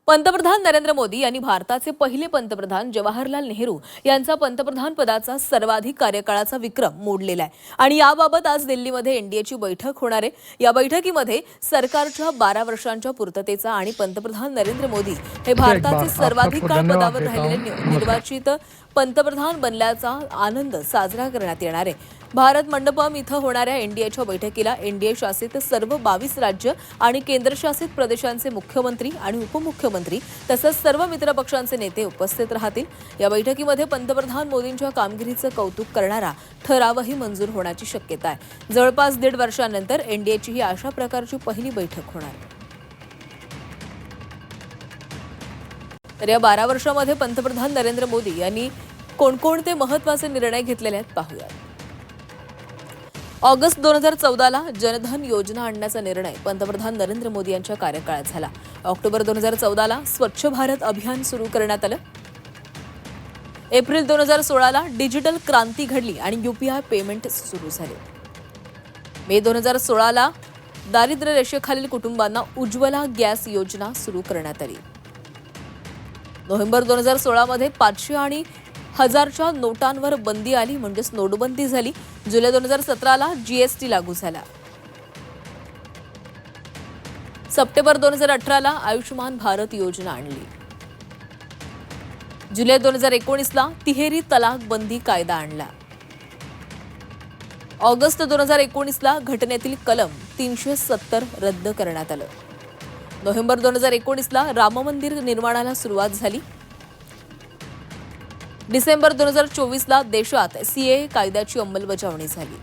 पंतप्रधान नरेंद्र मोदी यांनी भारताचे पहिले पंतप्रधान जवाहरलाल नेहरू यांचा पंतप्रधान पदाचा सर्वाधिक कार्यकाळाचा विक्रम मोडलेला आहे आणि याबाबत आज दिल्लीमध्ये एनडीएची बैठक होणार आहे। या बैठकीमध्ये सरकारच्या 12 वर्षांच्या पूर्ततेचा आणि पंतप्रधान नरेंद्र मोदी हे भारताचे सर्वाधिक काळ पदावर राहिलेले निर्वाचित पंतप्रधान बनल्याचा आनंद साजरा करण्यात येणार आहे। भारत मंडपम इथं होणाऱ्या एनडीएच्या बैठकीला एनडीए शासित सर्व 22 राज्य आणि केंद्रशासित प्रदेशांचे मुख्यमंत्री आणि उपमुख्यमंत्री तसंच सर्व मित्रपक्षांचे नेते उपस्थित राहतील। या बैठकीमध्ये पंतप्रधान मोदींच्या कामगिरीचं कौतुक करणारा ठरावही मंजूर होण्याची शक्यता आहे। जवळपास 1.5 वर्षांनंतर एनडीएची ही अशा प्रकारची पहिली बैठक होणार आहे। तर या 12 वर्षांमध्ये पंतप्रधान नरेंद्र मोदी यांनी कोणकोणते महत्त्वाचे निर्णय घेतलेले आहेत पाहूया। ऑगस्ट 2014ला जनधन योजना आणण्याचा निर्णय पंतप्रधान नरेंद्र मोदी यांच्या कार्यकाळात झाला। ऑक्टोबर 2014ला स्वच्छ भारत अभियान सुरू करण्यात आलं। एप्रिल 2016ला डिजिटल क्रांती घडली आणि यूपीआय पेमेंट सुरू झाले। मे 2016ला दारिद्र्य रेषेखालील कुटुंबांना उज्ज्वला गॅस योजना सुरू करण्यात आली। नोव्हेंबर 2016 मध्ये 500 आणि 1000च्या नोटांवर बंदी आली म्हणजेच नोटबंदी झाली। जुलै 2017ला जीएसटी लागू झाला। सप्टेंबर 2018ला आयुष्मान भारत योजना आणली। जुलै 2019ला तिहेरी तलाक बंदी कायदा आणला। ऑगस्ट 2019ला घटनेतील कलम 370 रद्द करण्यात आलं। नोव्हेंबर 2019ला राम मंदिर निर्माणाला सुरुवात झाली। डिसेंबर 2024ला देशात सीएए कायद्याची अंमलबजावणी झाली।